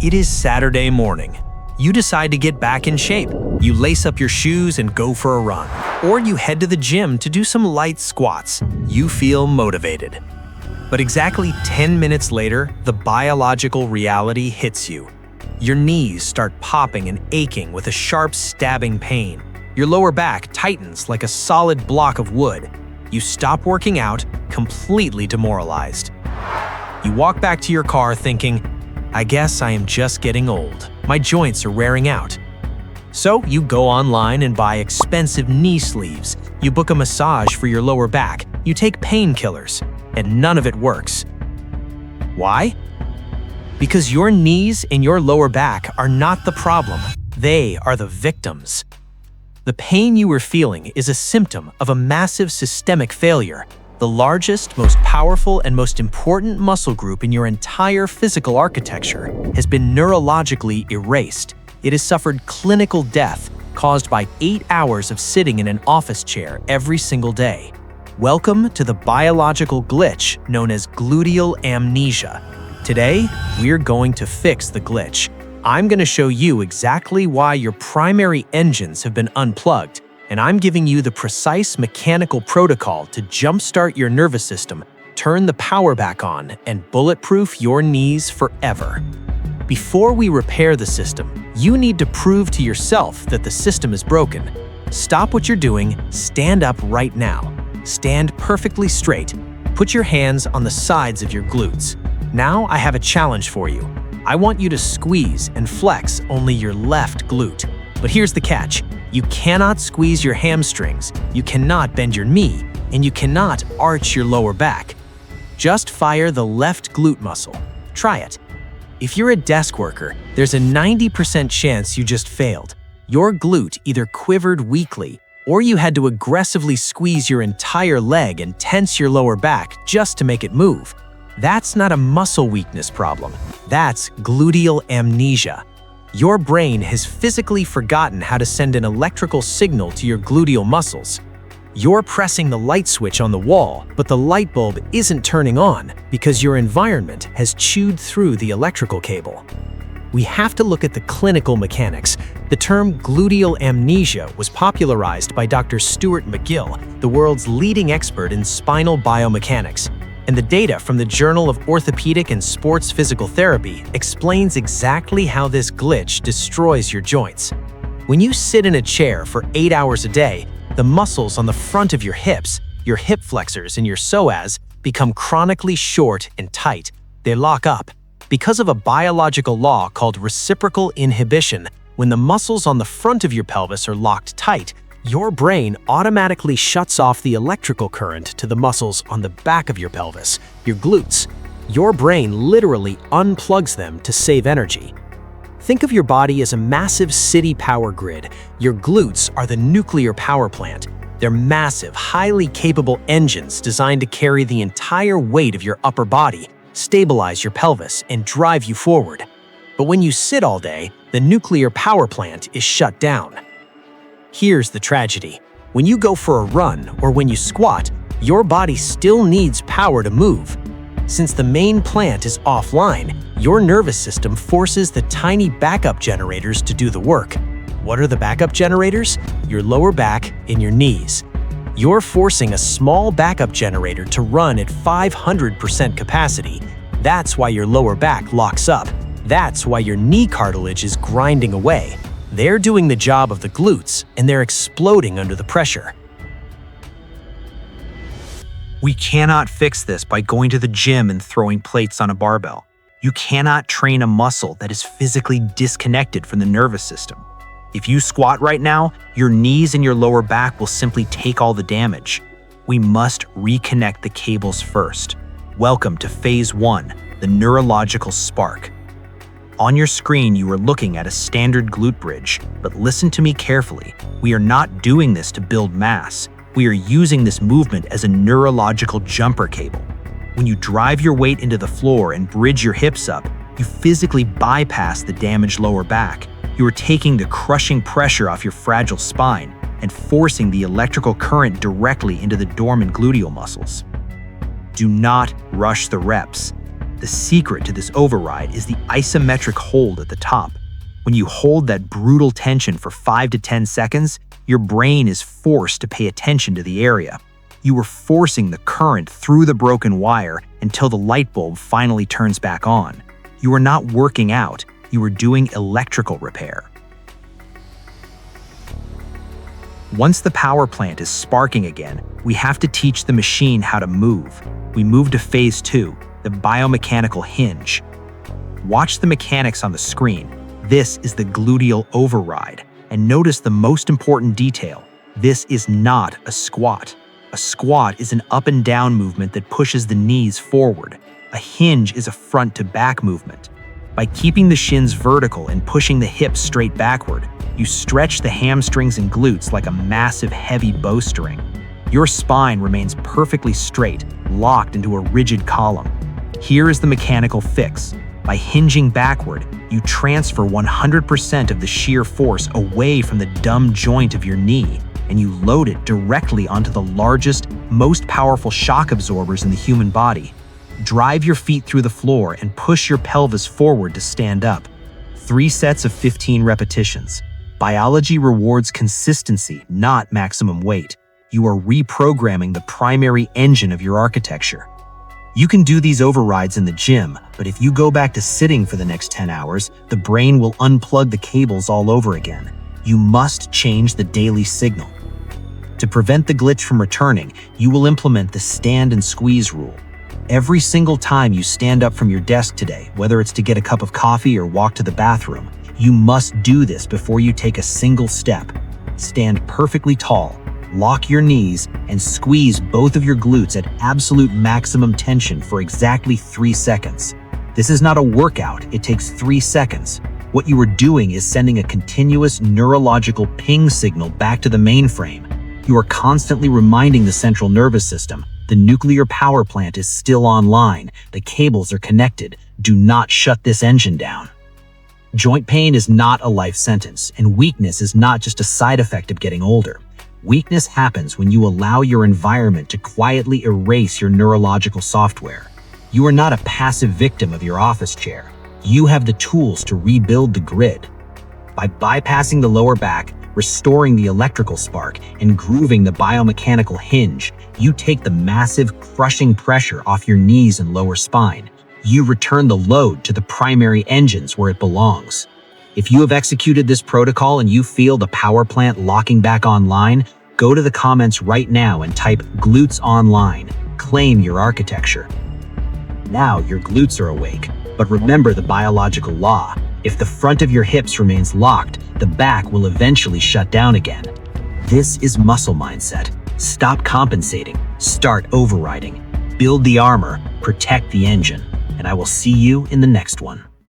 It is Saturday morning. You decide to get back in shape. You lace up your shoes and go for a run. Or you head to the gym to do some light squats. You feel motivated. But exactly 10 minutes later, the biological reality hits you. Your knees start popping and aching with a sharp stabbing pain. Your lower back tightens like a solid block of wood. You stop working out, completely demoralized. You walk back to your car thinking, I guess I am just getting old. My joints are wearing out. So you go online and buy expensive knee sleeves. You book a massage for your lower back. You take painkillers, and none of it works. Why? Because your knees and your lower back are not the problem. They are the victims. The pain you are feeling is a symptom of a massive systemic failure. The largest, most powerful, and most important muscle group in your entire physical architecture has been neurologically erased. It has suffered clinical death caused by 8 hours of sitting in an office chair every single day. Welcome to the biological glitch known as gluteal amnesia. Today, we're going to fix the glitch. I'm going to show you exactly why your primary engines have been unplugged, and I'm giving you the precise mechanical protocol to jumpstart your nervous system, turn the power back on, and bulletproof your knees forever. Before we repair the system, you need to prove to yourself that the system is broken. Stop what you're doing, stand up right now. Stand perfectly straight. Put your hands on the sides of your glutes. Now I have a challenge for you. I want you to squeeze and flex only your left glute. But here's the catch. You cannot squeeze your hamstrings, you cannot bend your knee, and you cannot arch your lower back. Just fire the left glute muscle. Try it. If you're a desk worker, there's a 90% chance you just failed. Your glute either quivered weakly, or you had to aggressively squeeze your entire leg and tense your lower back just to make it move. That's not a muscle weakness problem. That's gluteal amnesia. Your brain has physically forgotten how to send an electrical signal to your gluteal muscles. You're pressing the light switch on the wall, but the light bulb isn't turning on because your environment has chewed through the electrical cable. We have to look at the clinical mechanics. The term gluteal amnesia was popularized by Dr. Stuart McGill, the world's leading expert in spinal biomechanics. And the data from the Journal of Orthopedic and Sports Physical Therapy explains exactly how this glitch destroys your joints. When you sit in a chair for 8 hours a day, the muscles on the front of your hips, your hip flexors and your psoas become chronically short and tight. They lock up. Because of a biological law called reciprocal inhibition, when the muscles on the front of your pelvis are locked tight, your brain automatically shuts off the electrical current to the muscles on the back of your pelvis, your glutes. Your brain literally unplugs them to save energy. Think of your body as a massive city power grid. Your glutes are the nuclear power plant. They're massive, highly capable engines designed to carry the entire weight of your upper body, stabilize your pelvis, and drive you forward. But when you sit all day, the nuclear power plant is shut down. Here's the tragedy. When you go for a run or when you squat, your body still needs power to move. Since the main plant is offline, your nervous system forces the tiny backup generators to do the work. What are the backup generators? Your lower back and your knees. You're forcing a small backup generator to run at 500% capacity. That's why your lower back locks up. That's why your knee cartilage is grinding away. They're doing the job of the glutes, and they're exploding under the pressure. We cannot fix this by going to the gym and throwing plates on a barbell. You cannot train a muscle that is physically disconnected from the nervous system. If you squat right now, your knees and your lower back will simply take all the damage. We must reconnect the cables first. Welcome to Phase 1, the neurological spark. On your screen, you are looking at a standard glute bridge, but listen to me carefully. We are not doing this to build mass. We are using this movement as a neurological jumper cable. When you drive your weight into the floor and bridge your hips up, you physically bypass the damaged lower back. You are taking the crushing pressure off your fragile spine and forcing the electrical current directly into the dormant gluteal muscles. Do not rush the reps. The secret to this override is the isometric hold at the top. When you hold that brutal tension for 5 to 10 seconds, your brain is forced to pay attention to the area. You are forcing the current through the broken wire until the light bulb finally turns back on. You are not working out, you are doing electrical repair. Once the power plant is sparking again, we have to teach the machine how to move. We move to phase 2, the biomechanical hinge. Watch the mechanics on the screen. This is the gluteal override. And notice the most important detail. This is not a squat. A squat is an up and down movement that pushes the knees forward. A hinge is a front to back movement. By keeping the shins vertical and pushing the hips straight backward, you stretch the hamstrings and glutes like a massive heavy bowstring. Your spine remains perfectly straight, locked into a rigid column. Here is the mechanical fix. By hinging backward, you transfer 100% of the shear force away from the dumb joint of your knee, and you load it directly onto the largest, most powerful shock absorbers in the human body. Drive your feet through the floor and push your pelvis forward to stand up. 3 sets of 15 repetitions. Biology rewards consistency, not maximum weight. You are reprogramming the primary engine of your architecture. You can do these overrides in the gym, but if you go back to sitting for the next 10 hours, the brain will unplug the cables all over again. You must change the daily signal. To prevent the glitch from returning, you will implement the stand and squeeze rule. Every single time you stand up from your desk today, whether it's to get a cup of coffee or walk to the bathroom, you must do this before you take a single step. Stand perfectly tall, lock your knees, and squeeze both of your glutes at absolute maximum tension for exactly 3 seconds. This is not a workout, it takes 3 seconds. What you are doing is sending a continuous neurological ping signal back to the mainframe. You are constantly reminding the central nervous system, the nuclear power plant is still online, the cables are connected, do not shut this engine down. Joint pain is not a life sentence, and weakness is not just a side effect of getting older. Weakness happens when you allow your environment to quietly erase your neurological software. You are not a passive victim of your office chair. You have the tools to rebuild the grid. By bypassing the lower back, restoring the electrical spark, and grooving the biomechanical hinge, you take the massive, crushing pressure off your knees and lower spine. You return the load to the primary engines where it belongs. If you have executed this protocol and you feel the power plant locking back online, go to the comments right now and type glutes online. Claim your architecture. Now your glutes are awake, but remember the biological law. If the front of your hips remains locked, the back will eventually shut down again. This is muscle mindset. Stop compensating, start overriding. Build the armor, protect the engine, and I will see you in the next one.